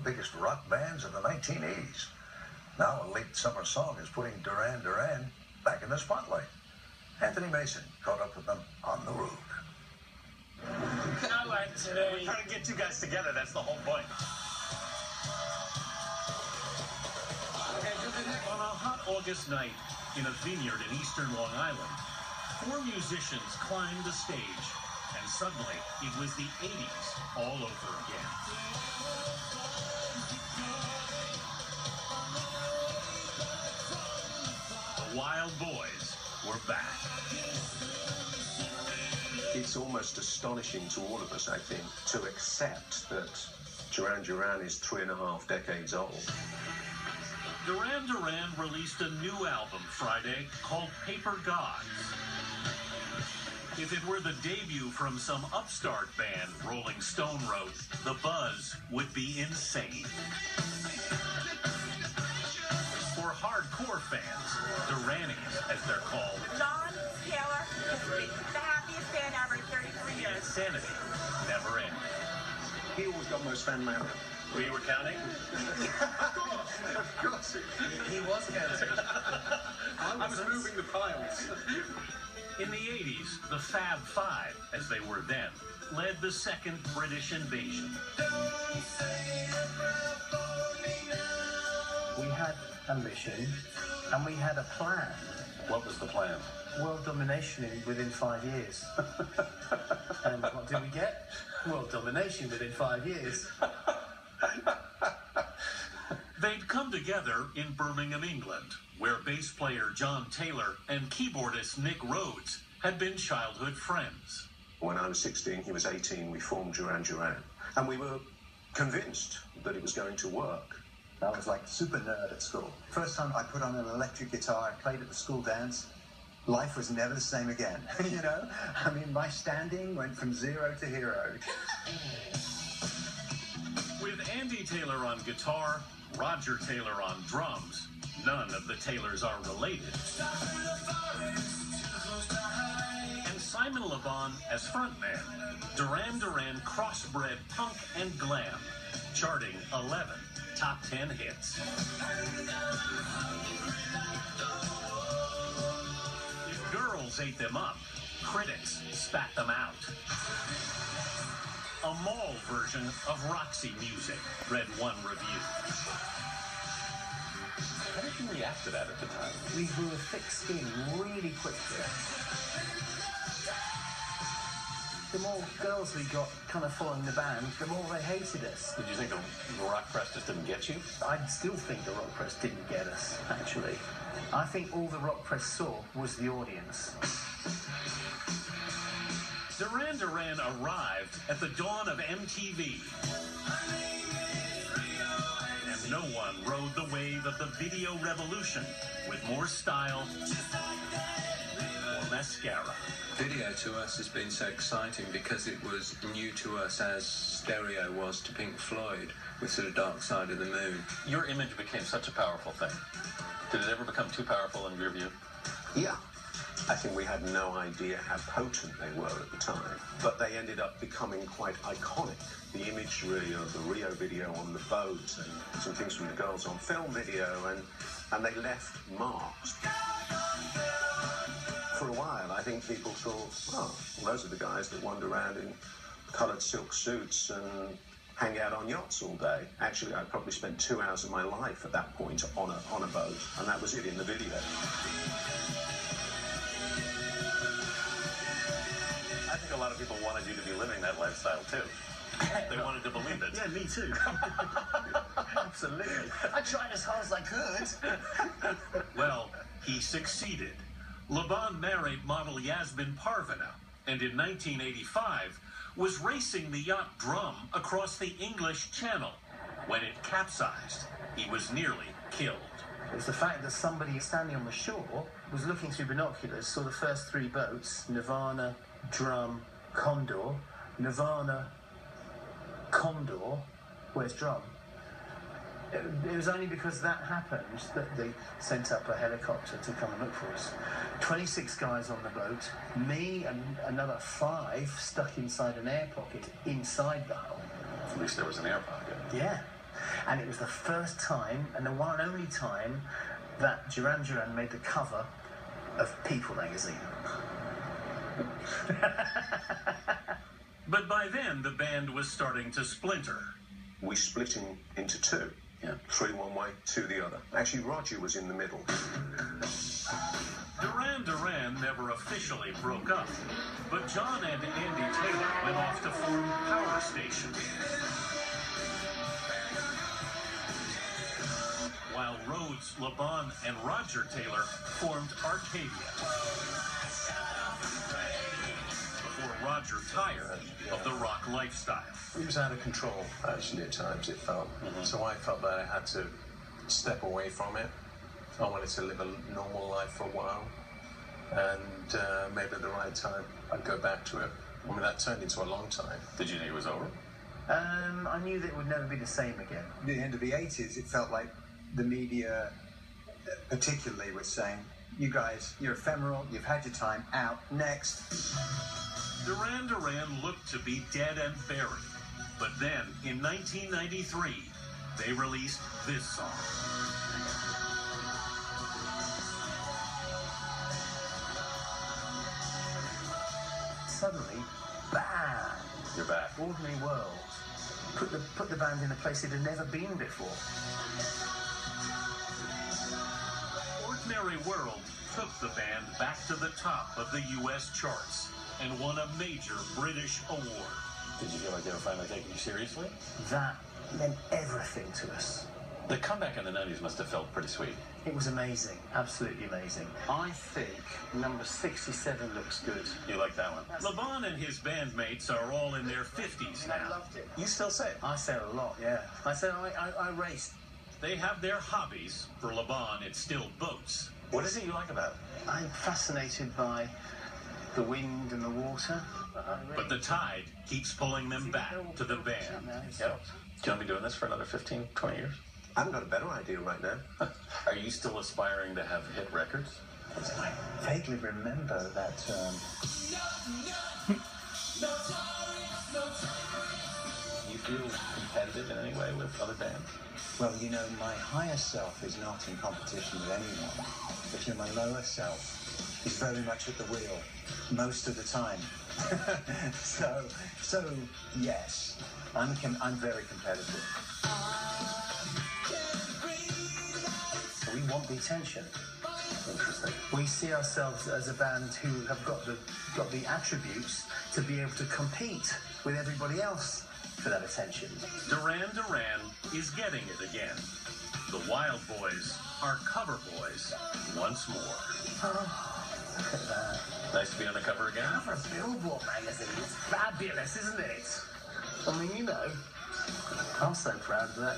biggest rock bands of the 1980s. Now a late summer song is putting Duran Duran back in the spotlight. Anthony Mason caught up with them on the road. I like today. We're trying to get you guys together, that's the whole point. On a hot August night in a vineyard in eastern Long Island, 4 musicians climbed the stage, and suddenly it was the 80s all over again. The Wild Boys were back. It's almost astonishing to all of us, I think, to accept that Duran Duran is 3.5 decades old. Duran Duran released a new album Friday called Paper Gods. If it were the debut from some upstart band, Rolling Stone wrote, the buzz would be insane. For hardcore fans, Duranis, as they're called, non-Taylor history. The happiest band ever, 33 years. insanity never ends. He always got most fan mail. We were counting? Of course. He was counting. I was moving the piles. In the 80s, the Fab Five, as they were then, led the second British invasion. We had a mission and we had a plan. What was the plan? World domination within 5 years. And what did we get? World domination within 5 years. They'd come together in Birmingham, England, where bass player John Taylor and keyboardist Nick Rhodes had been childhood friends. When I was 16, he was 18, we formed Duran Duran. And we were convinced that it was going to work. I was like super nerd at school. First time I put on an electric guitar, I played at the school dance. Life was never the same again, you know? I mean, my standing went from 0 to hero. With Andy Taylor on guitar, Roger Taylor on drums, none of the Taylors are related. And Simon Le Bon as frontman, Duran Duran crossbred punk and glam, charting 11 top 10 hits. If girls ate them up, critics spat them out. A mall version of Roxy music, read one review. How did you react to that at the time? We grew a thick skin really quickly. The more girls we got kind of following the band, the more they hated us. Did you think the rock press just didn't get you? I still think the rock press didn't get us, actually. I think all the rock press saw was the audience. Duran Duran arrived at the dawn of MTV. And no one rode the wave of the video revolution with more style, more mascara. Video to us has been so exciting because it was new to us as stereo was to Pink Floyd with sort of Dark Side of the Moon. Your image became such a powerful thing. Did it ever become too powerful in your view? Yeah. I think we had no idea how potent they were at the time, but they ended up becoming quite iconic. The imagery of the Rio video on the boat and some things from the girls on film video, and they left marks. For a while, I think people thought, oh, well, those are the guys that wander around in coloured silk suits and hang out on yachts all day. Actually, I probably spent 2 hours of my life at that point on a boat, and that was it in the video. I think a lot of people wanted you to be living that lifestyle too. They wanted to believe it. Yeah, me too. Absolutely. I tried as hard as I could. Well, he succeeded. Le Bon married model Yasmin Parvina, and in 1985 was racing the yacht Drum across the English Channel. When it capsized, he was nearly killed. It's the fact that somebody standing on the shore was looking through binoculars, saw the first 3 boats, Nirvana, Drum, Condor, Nirvana, Condor, where's Drum? It was only because that happened that they sent up a helicopter to come and look for us. 26 guys on the boat, me and another 5 stuck inside an air pocket inside the hull. At least there was an air pocket. Yeah. And it was the first time, and the one and only time, that Duran Duran made the cover of People magazine. But by then, the band was starting to splinter. We split into two. Yeah. 3 one way, 2 the other. Actually, Roger was in the middle. Duran Duran never officially broke up, but John and Andy Taylor went off to form Power Station. While Rhodes, Laban, and Roger Taylor formed Arcadia. Before Roger tired of the rock lifestyle. It was out of control, actually, at times, it felt. So I felt that I had to step away from it. I wanted to live a normal life for a while. And maybe at the right time, I'd go back to it. I mean, that turned into a long time. Did you think it was over? I knew that it would never be the same again. At the end of the 80s, it felt like the media, particularly, was saying, you guys, you're ephemeral, you've had your time, out, next. Duran Duran looked to be dead and buried. But then, in 1993, they released this song. Suddenly, bam! You're back. Ordinary World. Put the band in a place it had never been before. Ordinary World took the band back to the top of the U.S. charts and won a major British award. Did you feel like they were finally taking you seriously? That meant everything to us. The comeback in the 90s must have felt pretty sweet. It was amazing, absolutely amazing. I think number 67 looks good. You like that one? Laban and his bandmates are all in their 50s I now. loved it. You still say it? I say it a lot, yeah. I say I raced. They have their hobbies. For Laban, it's still boats. What is it you like about it? I'm fascinated by the wind and the water. But the tide keeps pulling them back to the band. Yep. Do you want to be doing this for another 15, 20 years? I haven't got a better idea right now. Are you still aspiring to have hit records? I vaguely remember that. You feel competitive in any way with other bands? Well, you know, my higher self is not in competition with anyone, but you know, my lower self is very much at the wheel most of the time. so yes, I'm very competitive. We want the attention. Interesting. We see ourselves as a band who have got the attributes to be able to compete with everybody else for that attention. Duran Duran is getting it again. The Wild Boys are cover boys once more. Oh, look at that. Nice to be on the cover again. Cover of Billboard magazine. It's fabulous, isn't it? I mean, you know, I'm so proud of that.